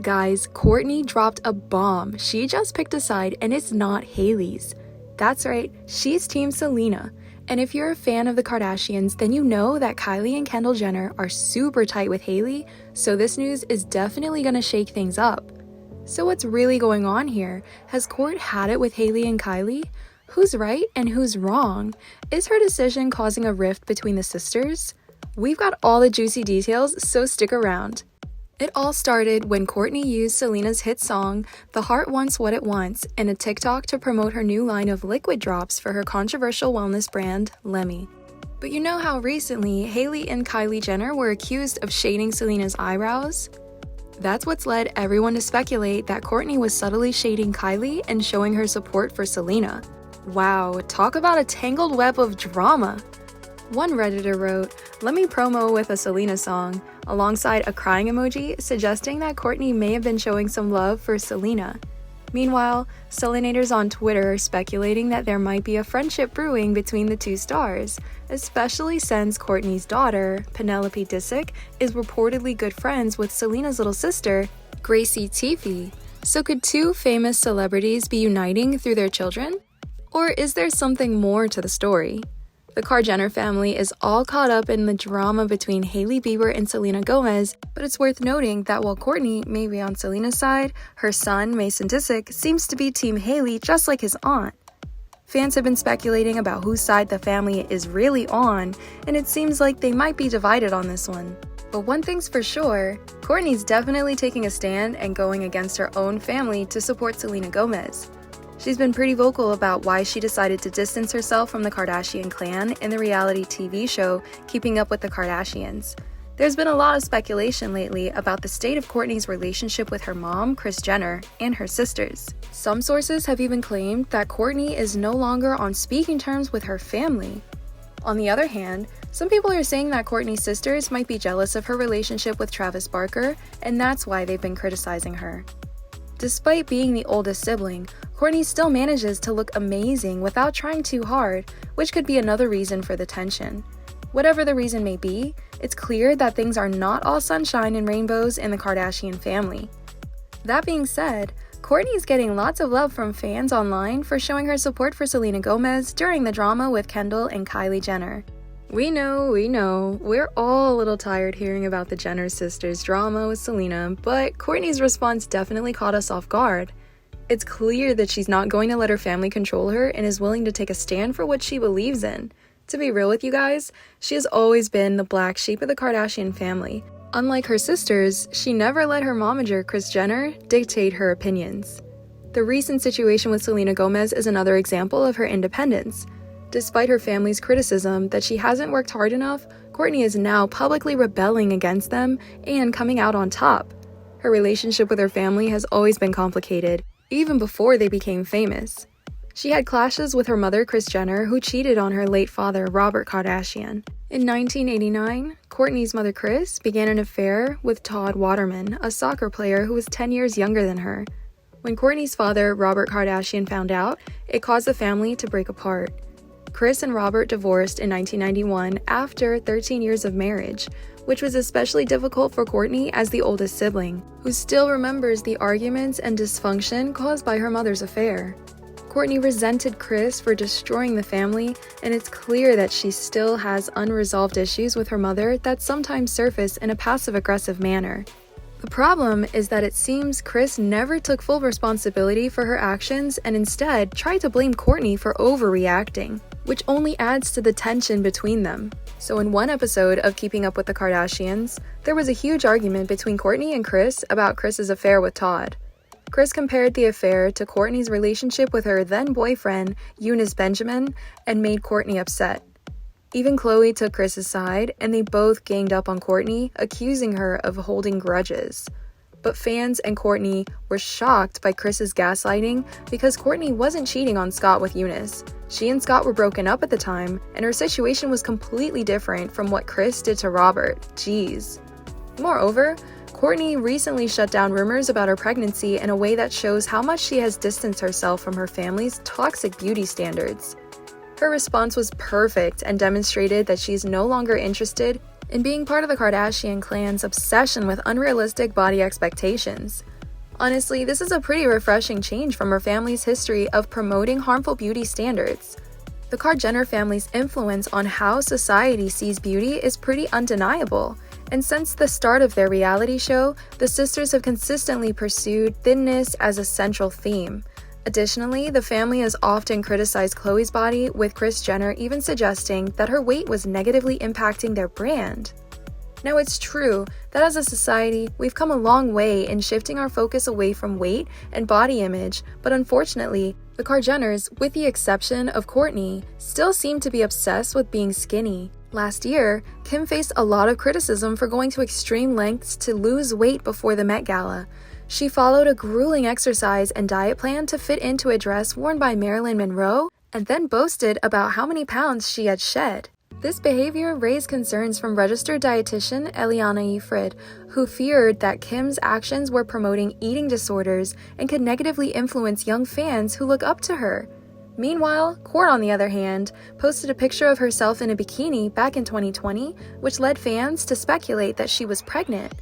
Guys, Kourtney dropped a bomb. She just picked a side and it's not Hailey's. That's right, she's Team Selena. And if you're a fan of the Kardashians, then you know that Kylie and Kendall Jenner are super tight with Hailey, so this news is definitely gonna shake things up. So what's really going on here? Has Kourt had it with Hailey and Kylie? Who's right and who's wrong? Is her decision causing a rift between the sisters? We've got all the juicy details, so stick around. It all started when Kourtney used Selena's hit song, The Heart Wants What It Wants, in a TikTok to promote her new line of liquid drops for her controversial wellness brand, Lemme. But you know how recently Hailey and Kylie Jenner were accused of shading Selena's eyebrows? That's what's led everyone to speculate that Kourtney was subtly shading Kylie and showing her support for Selena. Wow, talk about a tangled web of drama! One Redditor wrote, "Let me promo with a Selena song," alongside a crying emoji, suggesting that Kourtney may have been showing some love for Selena. Meanwhile, Selenators on Twitter are speculating that there might be a friendship brewing between the two stars, especially since Kourtney's daughter, Penelope Disick, is reportedly good friends with Selena's little sister, Gracie Tiffy. So could two famous celebrities be uniting through their children? Or is there something more to the story? The Kar Jenner family is all caught up in the drama between Hailey Bieber and Selena Gomez, but it's worth noting that while Kourtney may be on Selena's side, her son, Mason Disick, seems to be Team Hailey just like his aunt. Fans have been speculating about whose side the family is really on, and it seems like they might be divided on this one. But one thing's for sure, Kourtney's definitely taking a stand and going against her own family to support Selena Gomez. She's been pretty vocal about why she decided to distance herself from the Kardashian clan in the reality TV show Keeping Up with the Kardashians. There's been a lot of speculation lately about the state of Kourtney's relationship with her mom, Kris Jenner, and her sisters. Some sources have even claimed that Kourtney is no longer on speaking terms with her family. On the other hand, some people are saying that Kourtney's sisters might be jealous of her relationship with Travis Barker, and that's why they've been criticizing her. Despite being the oldest sibling, Kourtney still manages to look amazing without trying too hard, which could be another reason for the tension. Whatever the reason may be, it's clear that things are not all sunshine and rainbows in the Kardashian family. That being said, Kourtney is getting lots of love from fans online for showing her support for Selena Gomez during the drama with Kendall and Kylie Jenner. We know, we're all a little tired hearing about the Jenner sisters' drama with Selena, but Kourtney's response definitely caught us off guard. It's clear that she's not going to let her family control her and is willing to take a stand for what she believes in. To be real with you guys, she has always been the black sheep of the Kardashian family. Unlike her sisters, she never let her momager, Kris Jenner, dictate her opinions. The recent situation with Selena Gomez is another example of her independence. Despite her family's criticism that she hasn't worked hard enough, Kourtney is now publicly rebelling against them and coming out on top. Her relationship with her family has always been complicated, even before they became famous. She had clashes with her mother, Kris Jenner, who cheated on her late father, Robert Kardashian. In 1989, Kourtney's mother, Kris, began an affair with Todd Waterman, a soccer player who was 10 years younger than her. When Kourtney's father, Robert Kardashian, found out, it caused the family to break apart. Kris and Robert divorced in 1991 after 13 years of marriage, which was especially difficult for Kourtney as the oldest sibling, who still remembers the arguments and dysfunction caused by her mother's affair. Kourtney resented Kris for destroying the family, and it's clear that she still has unresolved issues with her mother that sometimes surface in a passive-aggressive manner. The problem is that it seems Kris never took full responsibility for her actions and instead tried to blame Kourtney for overreacting, which only adds to the tension between them. So in one episode of Keeping Up with the Kardashians, there was a huge argument between Kourtney and Kris about Kris's affair with Todd. Kris compared the affair to Kourtney's relationship with her then-boyfriend, Eunice Benjamin, and made Kourtney upset. Even Khloe took Kris's side, and they both ganged up on Kourtney, accusing her of holding grudges. But fans and Kourtney were shocked by Kris's gaslighting because Kourtney wasn't cheating on Scott with Eunice. She and Scott were broken up at the time, and her situation was completely different from what Kris did to Robert. Jeez. Moreover, Kourtney recently shut down rumors about her pregnancy in a way that shows how much she has distanced herself from her family's toxic beauty standards. Her response was perfect and demonstrated that she's no longer interested and being part of the Kardashian clan's obsession with unrealistic body expectations. Honestly, this is a pretty refreshing change from her family's history of promoting harmful beauty standards. The Kard Jenner family's influence on how society sees beauty is pretty undeniable, and since the start of their reality show, the sisters have consistently pursued thinness as a central theme. Additionally, the family has often criticized Khloe's body, with Kris Jenner even suggesting that her weight was negatively impacting their brand. Now, it's true that as a society, we've come a long way in shifting our focus away from weight and body image, but unfortunately, the Kard Jenners, with the exception of Courtney, still seem to be obsessed with being skinny. Last year, Kim faced a lot of criticism for going to extreme lengths to lose weight before the Met Gala. She followed a grueling exercise and diet plan to fit into a dress worn by Marilyn Monroe, and then boasted about how many pounds she had shed. This behavior raised concerns from registered dietitian Eliana Ifrid, who feared that Kim's actions were promoting eating disorders and could negatively influence young fans who look up to her. Meanwhile, Kourt, on the other hand, posted a picture of herself in a bikini back in 2020, which led fans to speculate that she was pregnant.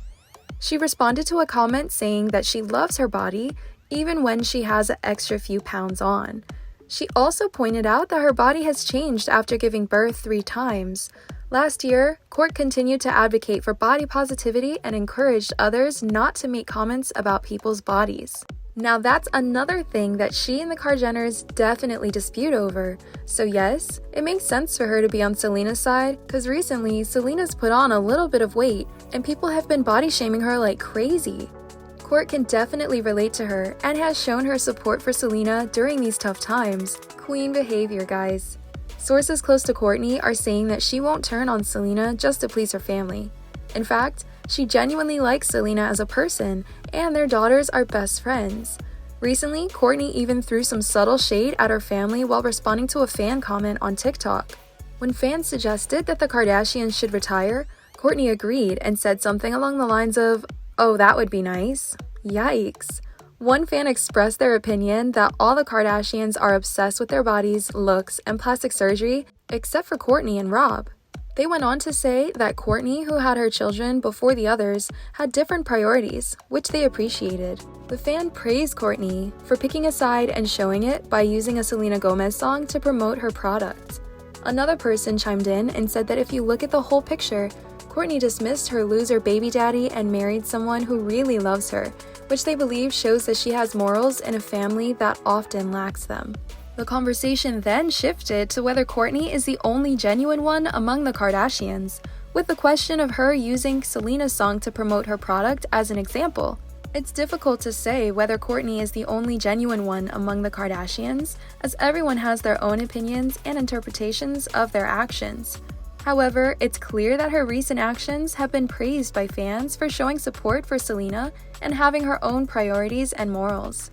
She responded to a comment saying that she loves her body, even when she has an extra few pounds on. She also pointed out that her body has changed after giving birth 3 times. Last year, Kourt continued to advocate for body positivity and encouraged others not to make comments about people's bodies. Now that's another thing that she and the Kard Jenners definitely dispute over. So yes, it makes sense for her to be on Selena's side, because recently Selena's put on a little bit of weight and people have been body shaming her like crazy. Kourt can definitely relate to her and has shown her support for Selena during these tough times. Queen behavior, guys. Sources close to Courtney are saying that she won't turn on Selena just to please her family. In fact, she genuinely likes Selena as a person, and their daughters are best friends. Recently, Courtney even threw some subtle shade at her family while responding to a fan comment on TikTok. When fans suggested that the Kardashians should retire, Courtney agreed and said something along the lines of, "Oh, that would be nice." Yikes. One fan expressed their opinion that all the Kardashians are obsessed with their bodies, looks, and plastic surgery, except for Courtney and Rob. They went on to say that Courtney, who had her children before the others, had different priorities, which they appreciated. The fan praised Courtney for picking a side and showing it by using a Selena Gomez song to promote her product. Another person chimed in and said that if you look at the whole picture, Courtney dismissed her loser baby daddy and married someone who really loves her, which they believe shows that she has morals in a family that often lacks them. The conversation then shifted to whether Courtney is the only genuine one among the Kardashians, with the question of her using Selena's song to promote her product as an example. It's difficult to say whether Courtney is the only genuine one among the Kardashians, as everyone has their own opinions and interpretations of their actions. However, it's clear that her recent actions have been praised by fans for showing support for Selena and having her own priorities and morals.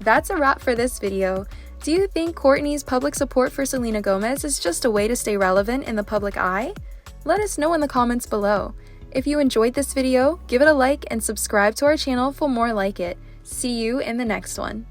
That's a wrap for this video. Do you think Courtney's public support for Selena Gomez is just a way to stay relevant in the public eye? Let us know in the comments below. If you enjoyed this video, give it a like and subscribe to our channel for more like it. See you in the next one.